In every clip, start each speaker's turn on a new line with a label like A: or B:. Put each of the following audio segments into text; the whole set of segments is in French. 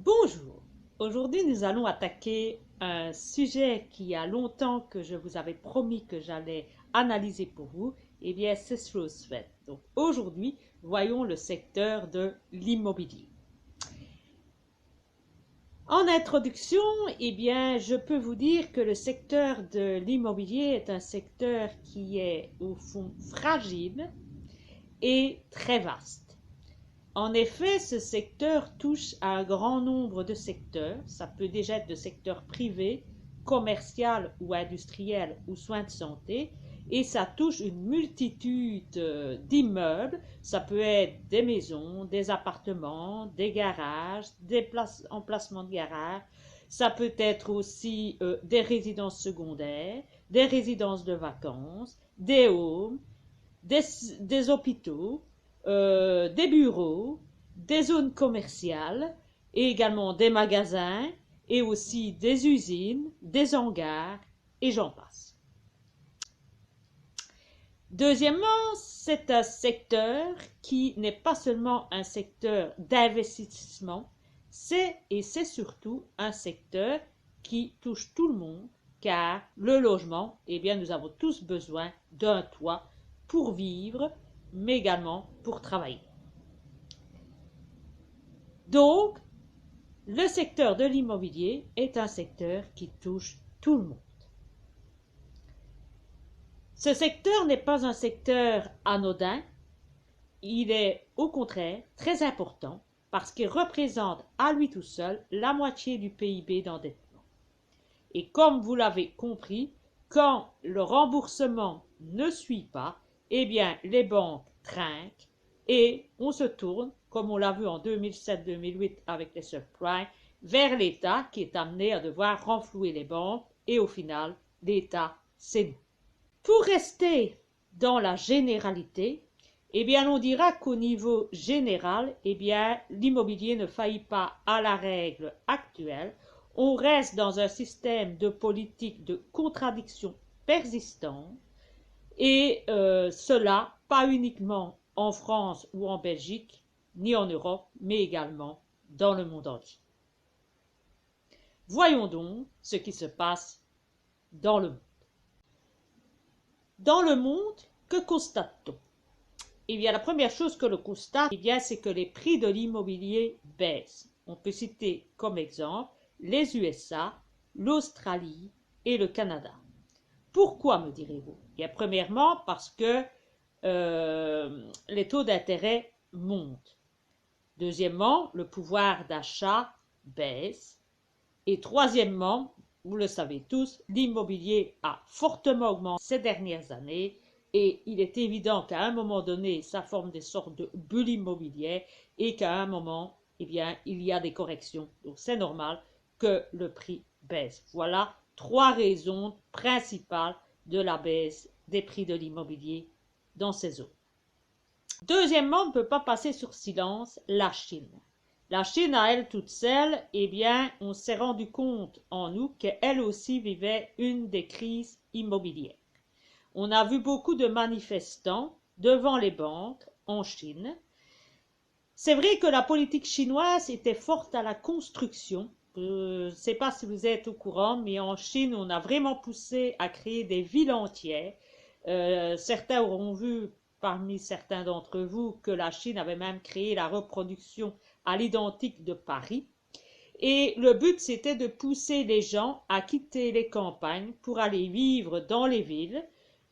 A: Bonjour, aujourd'hui nous allons attaquer un sujet qui y a longtemps que je vous avais promis que j'allais analyser pour vous, et bien c'est chose faite. Donc aujourd'hui, voyons le secteur de l'immobilier. En introduction, eh bien, je peux vous dire que le secteur de l'immobilier est un secteur qui est au fond fragile et très vaste. En effet, ce secteur touche à un grand nombre de secteurs. Ça peut déjà être de secteur privé, commercial ou industriel ou soins de santé. Et ça touche une multitude d'immeubles. Ça peut être des maisons, des appartements, des garages, des emplacements de garage. Ça peut être aussi des résidences secondaires, des résidences de vacances, des homes, des hôpitaux, des bureaux, des zones commerciales et également des magasins et aussi des usines, des hangars et j'en passe. Deuxièmement, c'est un secteur qui n'est pas seulement un secteur d'investissement, c'est surtout un secteur qui touche tout le monde car le logement, eh bien, nous avons tous besoin d'un toit pour vivre, mais également pour travailler. Donc, le secteur de l'immobilier est un secteur qui touche tout le monde. Ce secteur n'est pas un secteur anodin, il est au contraire très important parce qu'il représente à lui tout seul la moitié du PIB d'endettement. Et comme vous l'avez compris, quand le remboursement ne suit pas, eh bien les banques trinquent et on se tourne, comme on l'a vu en 2007-2008 avec les subprimes, vers l'État qui est amené à devoir renflouer les banques et au final, l'État, c'est nous. Pour rester dans la généralité, eh bien, on dira qu'au niveau général, eh bien, l'immobilier ne faillit pas à la règle actuelle. On reste dans un système de politique de contradiction persistante et cela pas uniquement en France ou en Belgique, ni en Europe, mais également dans le monde entier. Voyons donc ce qui se passe dans le monde. Dans le monde, que constate-t-on? Eh bien, la première chose que l'on constate, eh bien, c'est que les prix de l'immobilier baissent. On peut citer comme exemple les USA, l'Australie et le Canada. Pourquoi, me direz-vous? Bien, premièrement, parce que les taux d'intérêt montent. Deuxièmement, le pouvoir d'achat baisse. Et troisièmement, vous le savez tous, l'immobilier a fortement augmenté ces dernières années et il est évident qu'à un moment donné, ça forme des sortes de bulles immobilières et qu'à un moment, eh bien, il y a des corrections. Donc c'est normal que le prix baisse. Voilà trois raisons principales de la baisse des prix de l'immobilier dans ces zones. Deuxièmement, on ne peut pas passer sur silence la Chine. La Chine, à elle toute seule, eh bien, on s'est rendu compte en août qu'elle aussi vivait une des crises immobilières. On a vu beaucoup de manifestants devant les banques en Chine. C'est vrai que la politique chinoise était forte à la construction. Je ne sais pas si vous êtes au courant, mais en Chine, on a vraiment poussé à créer des villes entières. Certains auront vu, parmi certains d'entre vous, que la Chine avait même créé la reproduction à l'identique de Paris. Et le but, c'était de pousser les gens à quitter les campagnes pour aller vivre dans les villes.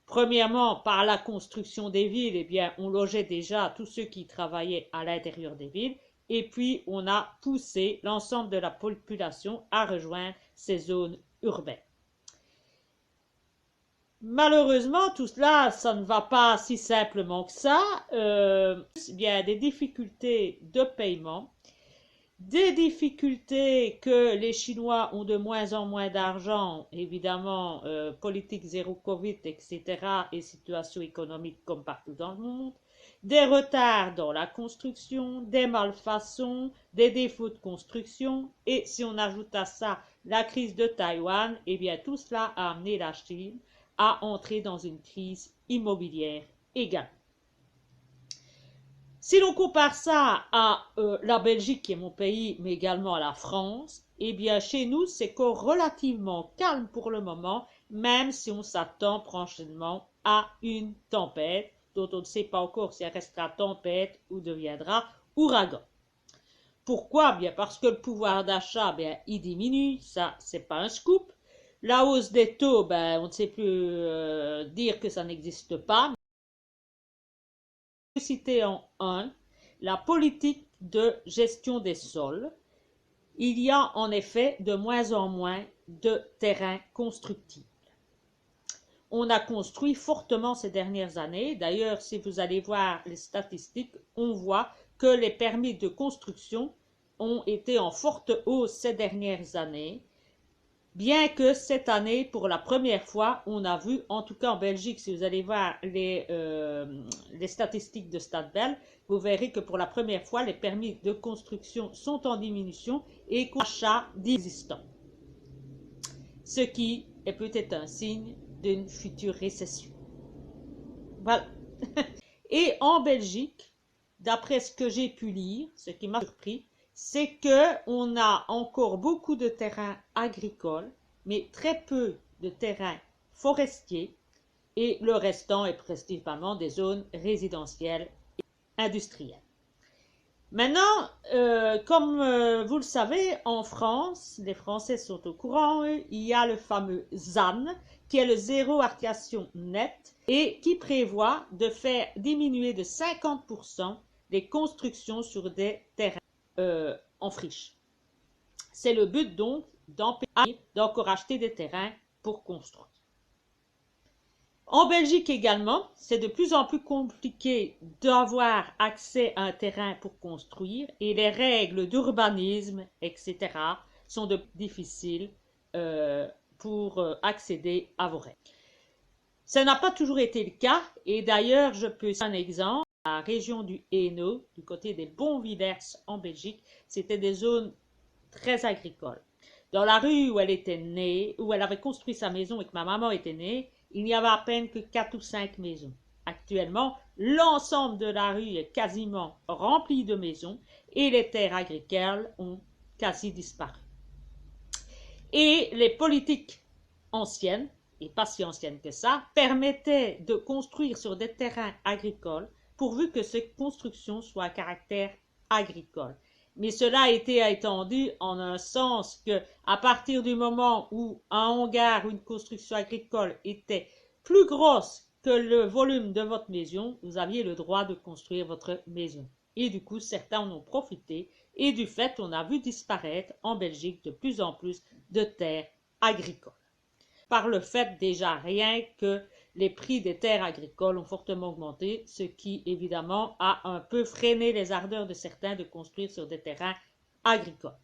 A: Premièrement, par la construction des villes, eh bien, on logeait déjà tous ceux qui travaillaient à l'intérieur des villes. Et puis, on a poussé l'ensemble de la population à rejoindre ces zones urbaines. Malheureusement, tout cela, ça ne va pas si simplement que ça. Il y a des difficultés de paiement, des difficultés que les Chinois ont de moins en moins d'argent, évidemment, politique zéro Covid, etc., et situation économique comme partout dans le monde, des retards dans la construction, des malfaçons, des défauts de construction, et si on ajoute à ça la crise de Taïwan, eh bien tout cela a amené la Chine à entrer dans une crise immobilière égale. Si l'on compare ça à la Belgique, qui est mon pays, mais également à la France, eh bien chez nous, c'est encore relativement calme pour le moment, même si on s'attend prochainement à une tempête, dont on ne sait pas encore si elle restera tempête ou deviendra ouragan. Pourquoi? Bien parce que le pouvoir d'achat, bien, il diminue, ça, c'est pas un scoop. La hausse des taux, ben, on ne sait plus dire que ça n'existe pas. Citer en un, la politique de gestion des sols. Il y a en effet de moins en moins de terrains constructibles. On a construit fortement ces dernières années. D'ailleurs, si vous allez voir les statistiques, on voit que les permis de construction ont été en forte hausse ces dernières années. Bien que cette année, pour la première fois, on a vu, en tout cas en Belgique, si vous allez voir les statistiques de Stadbel, vous verrez que pour la première fois, les permis de construction sont en diminution et achat d'existants. Ce qui est peut-être un signe d'une future récession. Voilà. Et en Belgique, d'après ce que j'ai pu lire, ce qui m'a surpris, c'est qu'on a encore beaucoup de terrains agricoles, mais très peu de terrains forestiers, et le restant est principalement des zones résidentielles et industrielles. Maintenant, comme vous le savez, en France, les Français sont au courant, il y a le fameux ZAN, qui est le zéro artificialisation nette, et qui prévoit de faire diminuer de 50% les constructions sur des terrains en friche. C'est le but donc d'empêcher d'encore acheter des terrains pour construire. En Belgique également, c'est de plus en plus compliqué d'avoir accès à un terrain pour construire et les règles d'urbanisme, etc., sont difficiles pour accéder à vos règles. Ça n'a pas toujours été le cas et d'ailleurs, je peux citer un exemple. La région du Hainaut, du côté des Bonvillers en Belgique, c'était des zones très agricoles. Dans la rue où elle était née, où elle avait construit sa maison et que ma maman était née, il n'y avait à peine que 4 ou 5 maisons. Actuellement, l'ensemble de la rue est quasiment rempli de maisons et les terres agricoles ont quasi disparu. Et les politiques anciennes, et pas si anciennes que ça, permettaient de construire sur des terrains agricoles pourvu que ces constructions soient à caractère agricole. Mais cela a été étendu en un sens que, à partir du moment où un hangar ou une construction agricole était plus grosse que le volume de votre maison, vous aviez le droit de construire votre maison. Et du coup, certains en ont profité. Et du fait, on a vu disparaître en Belgique de plus en plus de terres agricoles. Par le fait déjà rien que les prix des terres agricoles ont fortement augmenté, ce qui évidemment a un peu freiné les ardeurs de certains de construire sur des terrains agricoles.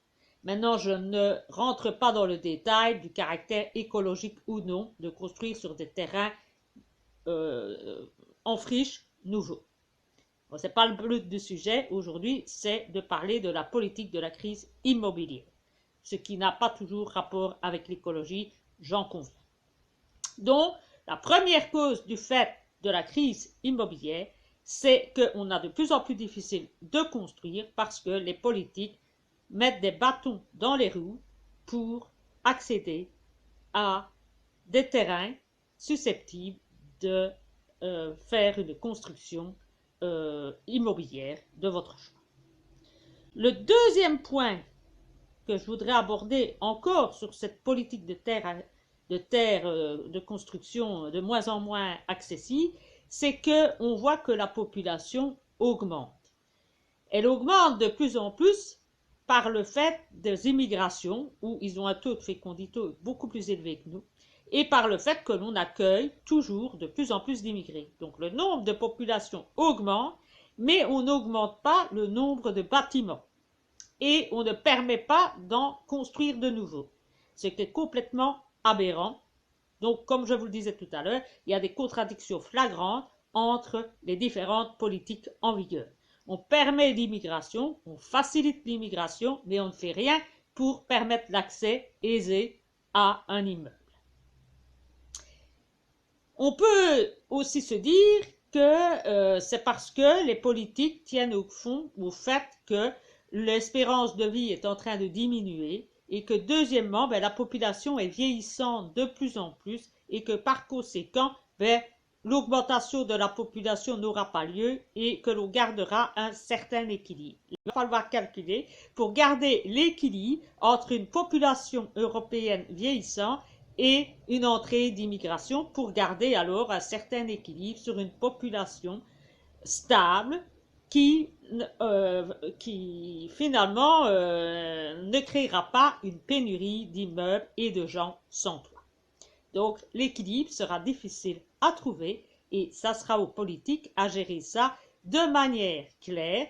A: Maintenant, je ne rentre pas dans le détail du caractère écologique ou non de construire sur des terrains en friche nouveaux. Bon, ce n'est pas le but du sujet aujourd'hui, c'est de parler de la politique de la crise immobilière, ce qui n'a pas toujours rapport avec l'écologie, j'en conviens. Donc, la première cause du fait de la crise immobilière, c'est qu'on a de plus en plus difficile de construire parce que les politiques mettent des bâtons dans les roues pour accéder à des terrains susceptibles de faire une construction immobilière de votre choix. Le deuxième point que je voudrais aborder encore sur cette politique de terre de construction de moins en moins accessible, c'est qu'on voit que la population augmente. Elle augmente de plus en plus par le fait des immigrations, où ils ont un taux de fécondité beaucoup plus élevé que nous, et par le fait que l'on accueille toujours de plus en plus d'immigrés. Donc le nombre de populations augmente, mais on n'augmente pas le nombre de bâtiments. Et on ne permet pas d'en construire de nouveaux, ce qui est complètement aberrant. Donc, comme je vous le disais tout à l'heure, il y a des contradictions flagrantes entre les différentes politiques en vigueur. On permet l'immigration, on facilite l'immigration, mais on ne fait rien pour permettre l'accès aisé à un immeuble. On peut aussi se dire que c'est parce que les politiques tiennent au fond au fait que l'espérance de vie est en train de diminuer et que deuxièmement, la population est vieillissante de plus en plus et que par conséquent, l'augmentation de la population n'aura pas lieu et que l'on gardera un certain équilibre. Il va falloir calculer pour garder l'équilibre entre une population européenne vieillissante et une entrée d'immigration pour garder alors un certain équilibre sur une population stable qui finalement ne créera pas une pénurie d'immeubles et de gens sans toit. Donc l'équilibre sera difficile à trouver et ça sera aux politiques à gérer ça de manière claire,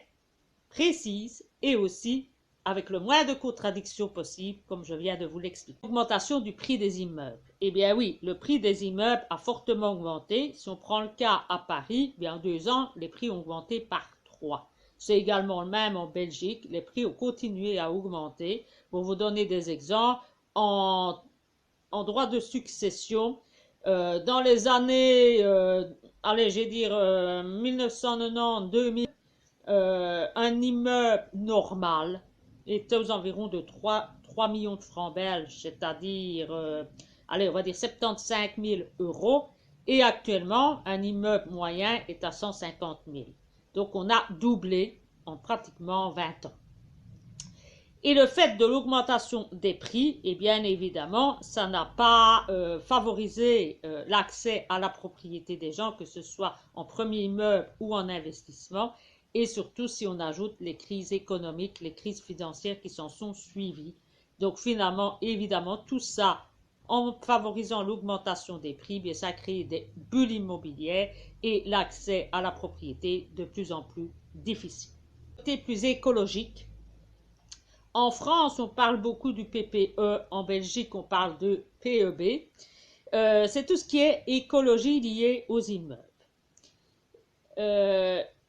A: précise et aussi avec le moins de contradictions possible, comme je viens de vous l'expliquer. Augmentation du prix des immeubles. Eh bien oui, le prix des immeubles a fortement augmenté. Si on prend le cas à Paris, en 2 ans, les prix ont augmenté par 3. C'est également le même en Belgique. Les prix ont continué à augmenter. Pour vous donner des exemples, en droit de succession, dans les années, 1990-2000, un immeuble normal était aux environs de 3 millions de francs belges, c'est-à-dire, on va dire 75 000 euros, et actuellement, un immeuble moyen est à 150 000. Donc, on a doublé en pratiquement 20 ans. Et le fait de l'augmentation des prix, et bien évidemment, ça n'a pas favorisé l'accès à la propriété des gens, que ce soit en premier immeuble ou en investissement, et surtout si on ajoute les crises économiques, les crises financières qui s'en sont suivies. Donc finalement, évidemment, tout ça, en favorisant l'augmentation des prix, bien ça crée des bulles immobilières et l'accès à la propriété de plus en plus difficile. Côté plus écologique, en France, on parle beaucoup du PPE, en Belgique, on parle de PEB. C'est tout ce qui est écologie liée aux immeubles.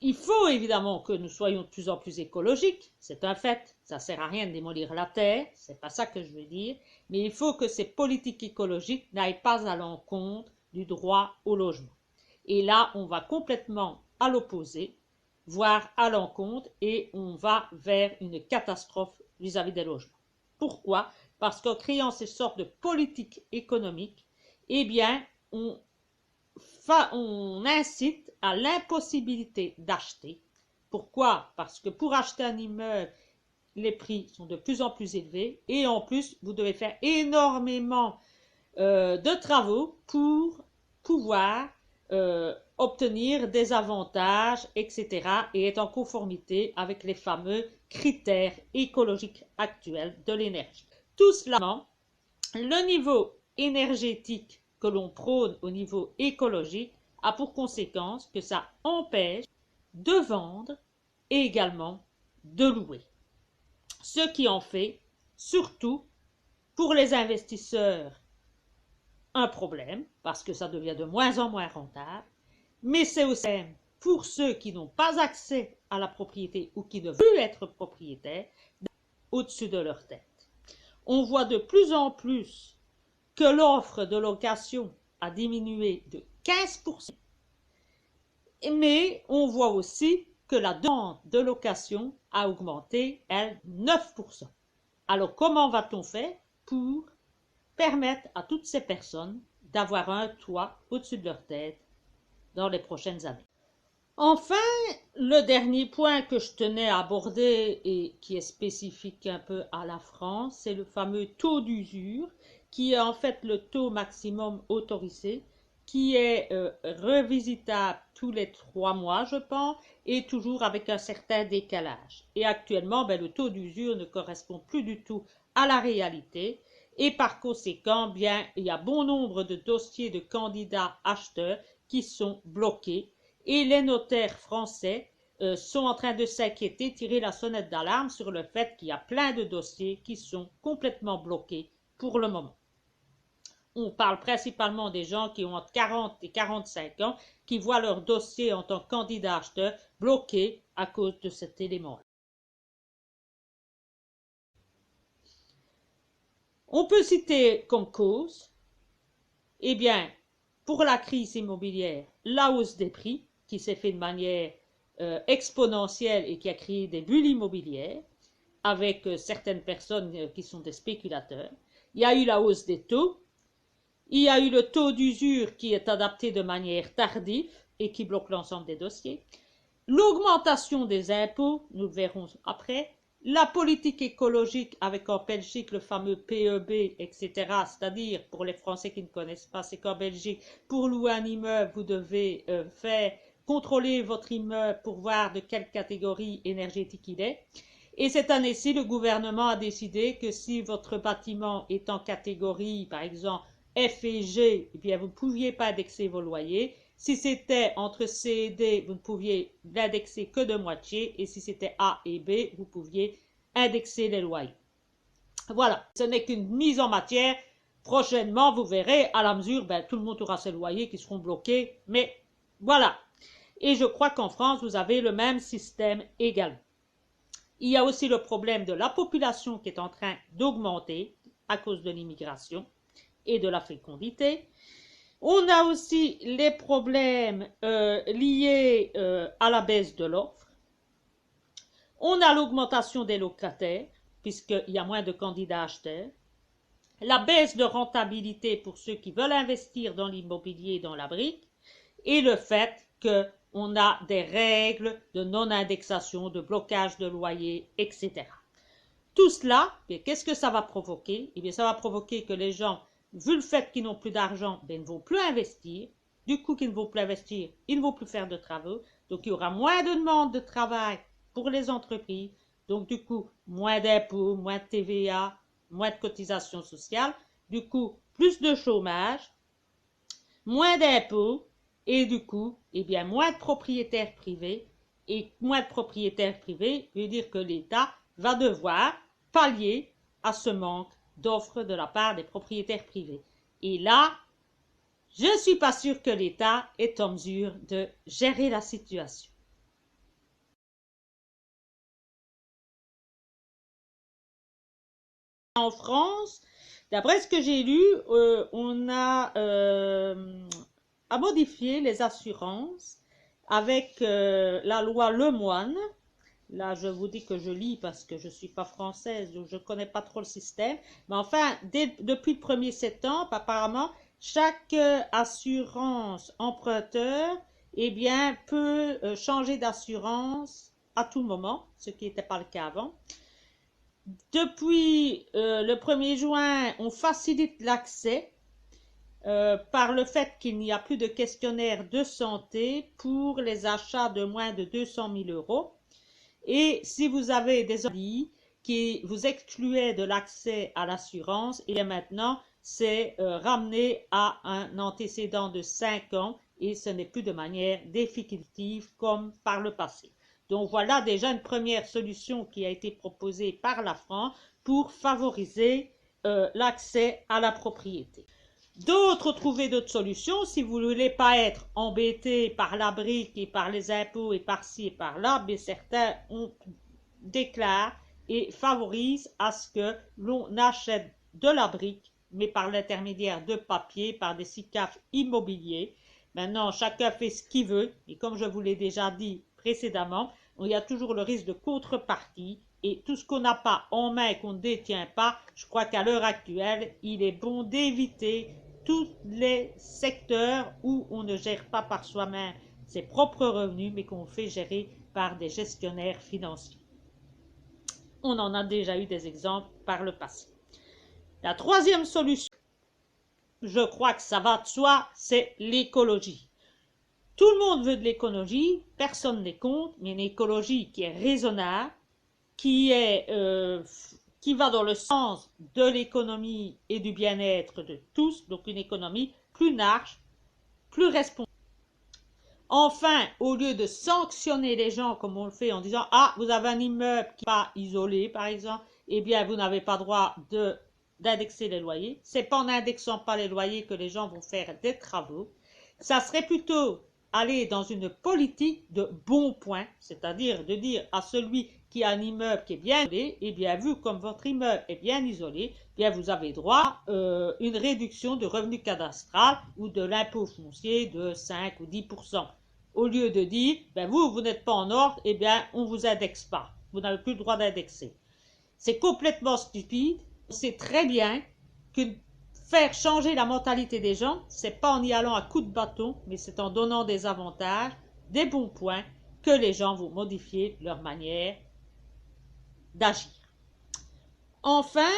A: Il faut évidemment que nous soyons de plus en plus écologiques, c'est un fait, ça ne sert à rien de démolir la terre, c'est pas ça que je veux dire, mais il faut que ces politiques écologiques n'aillent pas à l'encontre du droit au logement. Et là, on va complètement à l'opposé, voire à l'encontre, et on va vers une catastrophe vis-à-vis des logements. Pourquoi? Parce qu'en créant ces sortes de politiques économiques, eh bien, on incite à l'impossibilité d'acheter. Pourquoi? Parce que pour acheter un immeuble, les prix sont de plus en plus élevés et en plus, vous devez faire énormément de travaux pour pouvoir obtenir des avantages, etc. et être en conformité avec les fameux critères écologiques actuels de l'énergie. Tout cela, le niveau énergétique que l'on prône au niveau écologique a pour conséquence que ça empêche de vendre et également de louer. Ce qui en fait, surtout pour les investisseurs, un problème, parce que ça devient de moins en moins rentable, mais c'est aussi pour ceux qui n'ont pas accès à la propriété ou qui ne veulent être propriétaires, au-dessus de leur tête. On voit de plus en plus que l'offre de location a diminué de 15%, mais on voit aussi que la demande de location a augmenté, elle, 9%. Alors comment va-t-on faire pour permettre à toutes ces personnes d'avoir un toit au-dessus de leur tête dans les prochaines années? Enfin, le dernier point que je tenais à aborder et qui est spécifique un peu à la France, c'est le fameux taux d'usure, qui est en fait le taux maximum autorisé, qui est revisitable tous les 3 mois, je pense, et toujours avec un certain décalage. Et actuellement, le taux d'usure ne correspond plus du tout à la réalité, et par conséquent, bien, il y a bon nombre de dossiers de candidats acheteurs qui sont bloqués, et les notaires français sont en train de s'inquiéter, tirer la sonnette d'alarme sur le fait qu'il y a plein de dossiers qui sont complètement bloqués pour le moment. On parle principalement des gens qui ont entre 40 et 45 ans, qui voient leur dossier en tant que candidat acheteur bloqué à cause de cet élément. On peut citer comme cause, eh bien, pour la crise immobilière, la hausse des prix, qui s'est fait de manière exponentielle et qui a créé des bulles immobilières avec certaines personnes qui sont des spéculateurs. Il y a eu la hausse des taux. Il y a eu le taux d'usure qui est adapté de manière tardive et qui bloque l'ensemble des dossiers. L'augmentation des impôts, nous le verrons après. La politique écologique avec en Belgique le fameux PEB, etc. C'est-à-dire, pour les Français qui ne connaissent pas, c'est qu'en Belgique, pour louer un immeuble, vous devez contrôler votre immeuble pour voir de quelle catégorie énergétique il est. Et cette année-ci, le gouvernement a décidé que si votre bâtiment est en catégorie, par exemple, F et G, eh bien, vous ne pouviez pas indexer vos loyers. Si c'était entre C et D, vous ne pouviez l'indexer que de moitié. Et si c'était A et B, vous pouviez indexer les loyers. Voilà, ce n'est qu'une mise en matière. Prochainement, vous verrez, à la mesure, tout le monde aura ses loyers qui seront bloqués. Mais voilà. Et je crois qu'en France, vous avez le même système également. Il y a aussi le problème de la population qui est en train d'augmenter à cause de l'immigration et de la fécondité. On a aussi les problèmes liés à la baisse de l'offre. On a l'augmentation des locataires, puisqu'il y a moins de candidats acheteurs. La baisse de rentabilité pour ceux qui veulent investir dans l'immobilier et dans la brique. Et le fait qu'on a des règles de non-indexation, de blocage de loyer, etc. Tout cela, qu'est-ce que ça va provoquer? Eh bien, ça va provoquer que les gens, vu le fait qu'ils n'ont plus d'argent, ne vont plus investir. Du coup, qu'ils ne vont plus investir, ils ne vont plus faire de travaux. Donc, il y aura moins de demandes de travail pour les entreprises. Donc, du coup, moins d'impôts, moins de TVA, moins de cotisations sociales. Du coup, plus de chômage, moins d'impôts. Et du coup, eh bien, moins de propriétaires privés. Et moins de propriétaires privés veut dire que l'État va devoir pallier à ce manque d'offres de la part des propriétaires privés. Et là, je ne suis pas sûre que l'État est en mesure de gérer la situation. En France, d'après ce que j'ai lu, on a à modifier les assurances avec la loi Lemoine. Là, je vous dis que je lis parce que je ne suis pas française, donc je ne connais pas trop le système. Mais enfin, depuis le 1er septembre, apparemment, chaque assurance emprunteur eh bien, peut changer d'assurance à tout moment, ce qui n'était pas le cas avant. Depuis le 1er juin, on facilite l'accès par le fait qu'il n'y a plus de questionnaire de santé pour les achats de moins de 200 000 euros. Et si vous avez des avis qui vous excluaient de l'accès à l'assurance, et maintenant, c'est ramené à un antécédent de 5 ans et ce n'est plus de manière définitive comme par le passé. Donc voilà déjà une première solution qui a été proposée par la France pour favoriser l'accès à la propriété. D'autres trouver d'autres solutions, si vous ne voulez pas être embêté par la brique et par les impôts et par-ci et par-là, mais certains déclarent et favorisent à ce que l'on achète de la brique, mais par l'intermédiaire de papier, par des SICAF immobiliers. Maintenant, chacun fait ce qu'il veut, et comme je vous l'ai déjà dit précédemment, il y a toujours le risque de contrepartie, et tout ce qu'on n'a pas en main et qu'on ne détient pas, je crois qu'à l'heure actuelle, il est bon d'éviter tous les secteurs où on ne gère pas par soi-même ses propres revenus, mais qu'on fait gérer par des gestionnaires financiers. On en a déjà eu des exemples par le passé. La troisième solution, je crois que ça va de soi, c'est l'écologie. Tout le monde veut de l'écologie, personne n'est contre, mais une écologie qui est raisonnable, qui va dans le sens de l'économie et du bien-être de tous, donc une économie plus large, plus responsable. Enfin, au lieu de sanctionner les gens comme on le fait en disant « Ah, vous avez un immeuble qui n'est pas isolé, par exemple, eh bien, vous n'avez pas droit d'indexer les loyers. » C'est pas en n'indexant pas les loyers que les gens vont faire des travaux. Ça serait plutôt aller dans une politique de bon point, c'est-à-dire de dire à celui qui a un immeuble qui est bien isolé, eh bien, vu comme votre immeuble est bien isolé, eh bien, vous avez droit à une réduction de revenus cadastral ou de l'impôt foncier de 5 ou 10%. au lieu de dire, ben vous n'êtes pas en ordre, eh bien, on ne vous indexe pas. Vous n'avez plus le droit d'indexer. C'est complètement stupide. On sait très bien que faire changer la mentalité des gens, c'est pas en y allant à coups de bâton, mais c'est en donnant des avantages, des bons points, que les gens vont modifier leur manière d'agir. Enfin,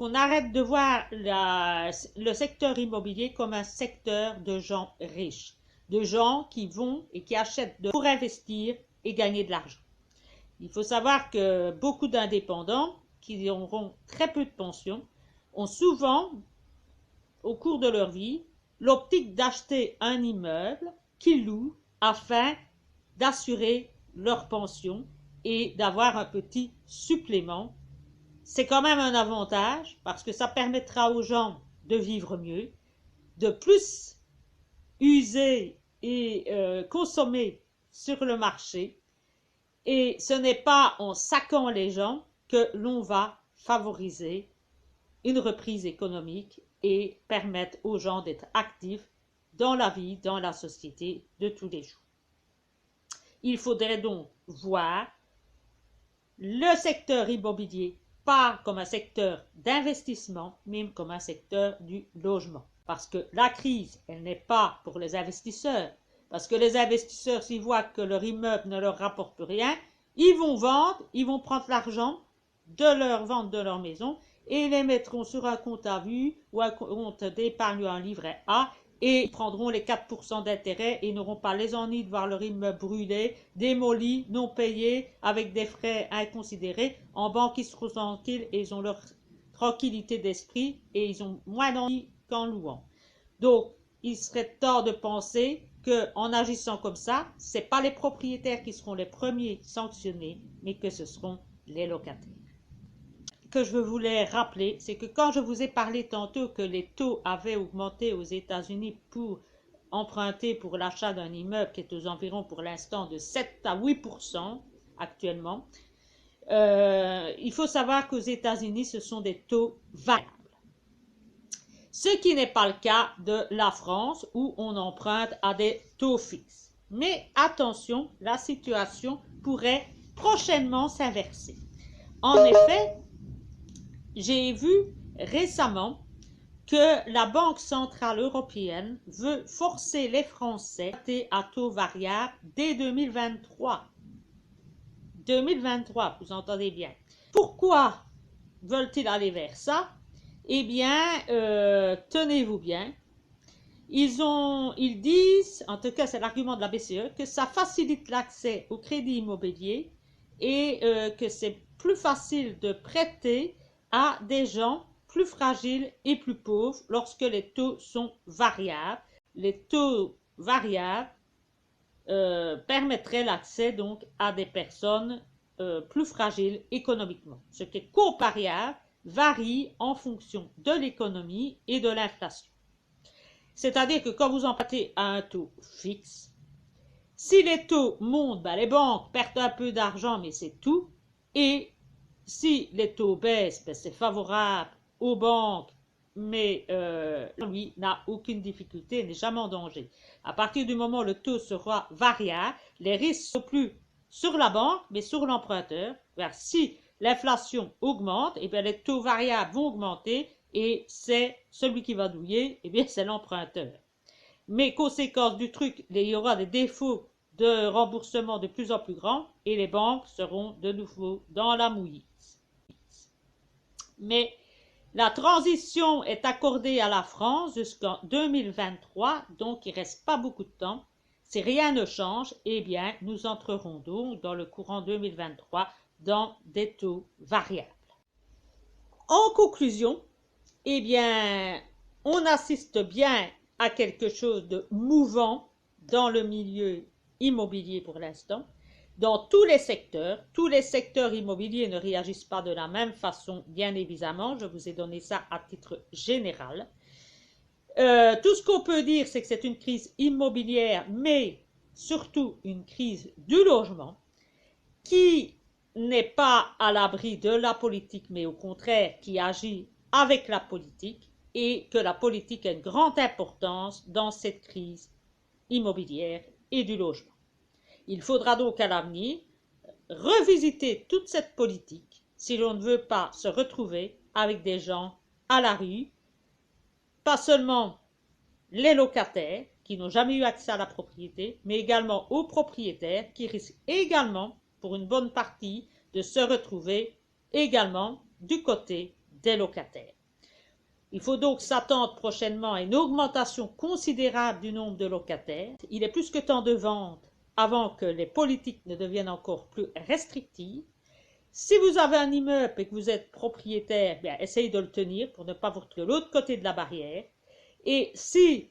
A: on arrête de voir le secteur immobilier comme un secteur de gens riches, de gens qui vont et qui achètent pour investir et gagner de l'argent. Il faut savoir que beaucoup d'indépendants qui auront très peu de pension ont souvent, au cours de leur vie, l'optique d'acheter un immeuble qu'ils louent afin d'assurer leur pension et d'avoir un petit supplément. C'est quand même un avantage parce que ça permettra aux gens de vivre mieux, de plus user et consommer sur le marché. Et ce n'est pas en saquant les gens que l'on va favoriser une reprise économique et permettre aux gens d'être actifs dans la vie, dans la société de tous les jours. Il faudrait donc voir le secteur immobilier pas comme un secteur d'investissement, mais comme un secteur du logement. Parce que la crise, elle n'est pas pour les investisseurs. Parce que les investisseurs, s'ils voient que leur immeuble ne leur rapporte rien, ils vont vendre, ils vont prendre l'argent de leur vente de leur maison et les mettront sur un compte à vue ou un compte d'épargne ou un livret A et ils prendront les 4% d'intérêt et n'auront pas les ennuis de voir leur immeuble brûlé, démoli, non payé, avec des frais inconsidérés. En banque, ils seront tranquilles et ils ont leur tranquillité d'esprit et ils ont moins d'ennuis qu'en louant. Donc, il serait tort de penser qu'en agissant comme ça, ce n'est pas les propriétaires qui seront les premiers sanctionnés, mais que ce seront les locataires. Que je voulais rappeler, c'est que quand je vous ai parlé tantôt que les taux avaient augmenté aux États-Unis pour emprunter pour l'achat d'un immeuble qui est aux environs pour l'instant de 7 à 8% actuellement, il faut savoir qu'aux États-Unis, ce sont des taux variables. Ce qui n'est pas le cas de la France où on emprunte à des taux fixes. Mais attention, la situation pourrait prochainement s'inverser. En effet, j'ai vu récemment que la Banque centrale européenne veut forcer les Français à taux variable dès 2023. 2023, vous entendez bien. Pourquoi veulent-ils aller vers ça? Eh bien, tenez-vous bien. Ils disent, en tout cas c'est l'argument de la BCE, que ça facilite l'accès au crédit immobilier et que c'est plus facile de prêter à des gens plus fragiles et plus pauvres lorsque les taux sont variables. Les taux variables permettraient l'accès donc à des personnes plus fragiles économiquement. Ce qui est co-variable varie en fonction de l'économie et de l'inflation. C'est-à-dire que quand vous empruntez à un taux fixe, si les taux montent, ben les banques perdent un peu d'argent, mais c'est tout. Et si les taux baissent, ben c'est favorable aux banques, mais lui n'a aucune difficulté, n'est jamais en danger. À partir du moment où le taux sera variable, les risques ne sont plus sur la banque, mais sur l'emprunteur. Si l'inflation augmente, et bien les taux variables vont augmenter et c'est celui qui va douiller, et bien c'est l'emprunteur. Mais conséquence du truc, il y aura des défauts de remboursement de plus en plus grands et les banques seront de nouveau dans la mouise. Mais la transition est accordée à la France jusqu'en 2023, donc il ne reste pas beaucoup de temps. Si rien ne change, eh bien, nous entrerons donc dans le courant 2023 dans des taux variables. En conclusion, eh bien, on assiste bien à quelque chose de mouvant dans le milieu immobilier pour l'instant. Dans tous les secteurs immobiliers ne réagissent pas de la même façon, bien évidemment. Je vous ai donné ça à titre général. Tout ce qu'on peut dire, c'est que c'est une crise immobilière, mais surtout une crise du logement, qui n'est pas à l'abri de la politique, mais au contraire, qui agit avec la politique, et que la politique a une grande importance dans cette crise immobilière et du logement. Il faudra donc à l'avenir revisiter toute cette politique si l'on ne veut pas se retrouver avec des gens à la rue, pas seulement les locataires qui n'ont jamais eu accès à la propriété, mais également aux propriétaires qui risquent également, pour une bonne partie, de se retrouver également du côté des locataires. Il faut donc s'attendre prochainement à une augmentation considérable du nombre de locataires. Il est plus que temps de vendre avant que les politiques ne deviennent encore plus restrictives. Si vous avez un immeuble et que vous êtes propriétaire, bien, essayez de le tenir pour ne pas vous retrouver de l'autre côté de la barrière. Et si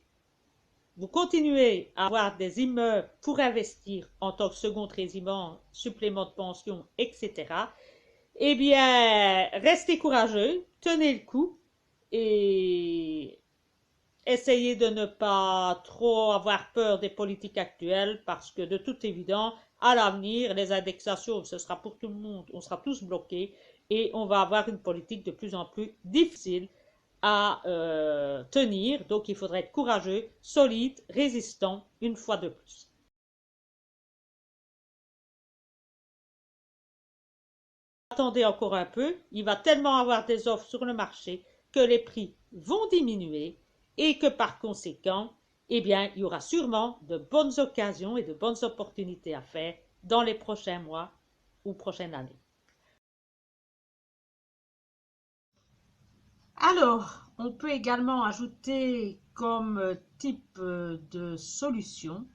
A: vous continuez à avoir des immeubles pour investir en tant que second résident, supplément de pension, etc., eh bien, restez courageux, tenez le coup et essayez de ne pas trop avoir peur des politiques actuelles parce que de toute évidence, à l'avenir, les indexations, ce sera pour tout le monde, on sera tous bloqués et on va avoir une politique de plus en plus difficile à tenir. Donc, il faudrait être courageux, solide, résistant, une fois de plus. Attendez encore un peu, il va tellement avoir des offres sur le marché que les prix vont diminuer et que par conséquent, eh bien, il y aura sûrement de bonnes occasions et de bonnes opportunités à faire dans les prochains mois ou prochaines années. Alors, on peut également ajouter comme type de solution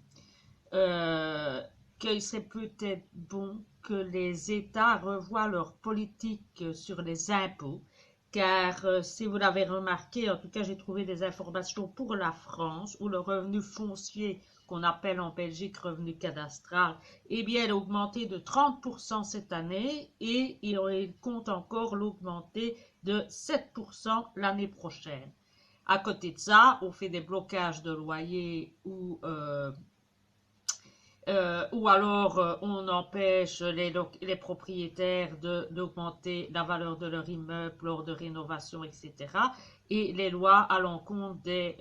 A: qu'il serait peut-être bon que les États revoient leur politique sur les impôts, car si vous l'avez remarqué, en tout cas j'ai trouvé des informations pour la France, où le revenu foncier qu'on appelle en Belgique revenu cadastral, eh bien il a augmenté de 30% cette année et il compte encore l'augmenter de 7% l'année prochaine. À côté de ça, on fait des blocages de loyers ou alors on empêche les propriétaires d'augmenter la valeur de leur immeuble lors de rénovation, etc. Et les lois à l'encontre des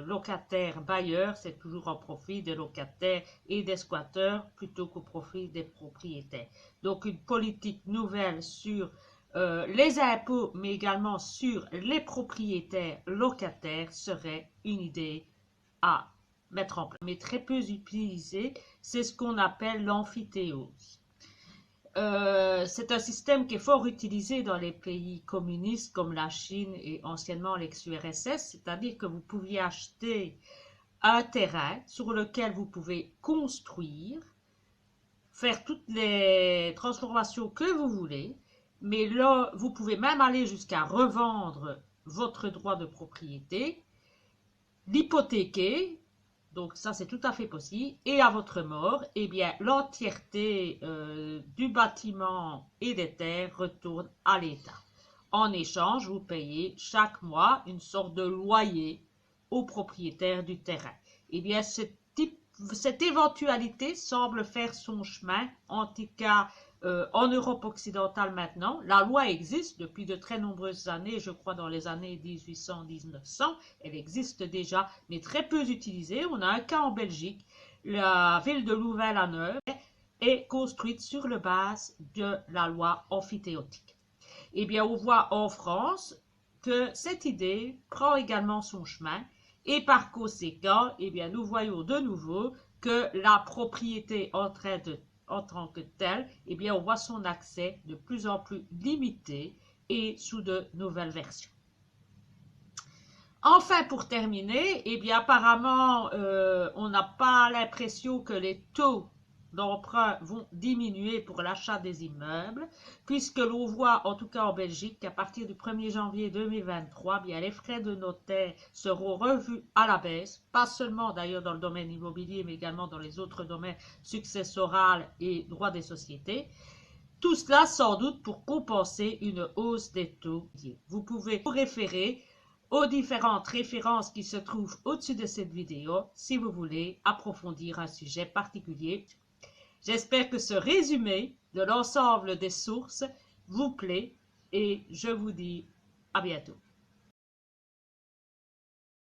A: locataires bailleurs, c'est toujours en profit des locataires et des squatteurs plutôt qu'au profit des propriétaires. Donc une politique nouvelle sur les impôts, mais également sur les propriétaires locataires serait une idée à mettre en place, mais très peu utilisé, c'est ce qu'on appelle l'amphithéose. C'est un système qui est fort utilisé dans les pays communistes comme la Chine et anciennement l'ex-URSS, c'est-à-dire que vous pouviez acheter un terrain sur lequel vous pouvez construire, faire toutes les transformations que vous voulez, mais là, vous pouvez même aller jusqu'à revendre votre droit de propriété, l'hypothéquer, donc ça c'est tout à fait possible, et à votre mort, eh bien l'entièreté du bâtiment et des terres retourne à l'État. En échange, vous payez chaque mois une sorte de loyer au propriétaire du terrain. Eh bien cette éventualité semble faire son chemin, en tout cas en Europe occidentale maintenant. La loi existe depuis de très nombreuses années, je crois dans les années 1800-1900, elle existe déjà, mais très peu utilisée. On a un cas en Belgique, la ville de Louvain-la-Neuve est construite sur la base de la loi amphithéotique. Eh bien, on voit en France que cette idée prend également son chemin et par conséquent, eh bien, nous voyons de nouveau que la propriété en tant que telle, eh bien, on voit son accès de plus en plus limité et sous de nouvelles versions. Enfin, pour terminer, eh bien, apparemment, on n'a pas l'impression que les taux d'emprunt vont diminuer pour l'achat des immeubles, puisque l'on voit, en tout cas en Belgique, qu'à partir du 1er janvier 2023, bien, les frais de notaire seront revus à la baisse, pas seulement d'ailleurs dans le domaine immobilier, mais également dans les autres domaines successoral et droit des sociétés. Tout cela sans doute pour compenser une hausse des taux. Vous pouvez vous référer aux différentes références qui se trouvent au-dessus de cette vidéo si vous voulez approfondir un sujet particulier. J'espère que ce résumé de l'ensemble des sources vous plaît et je vous dis à bientôt.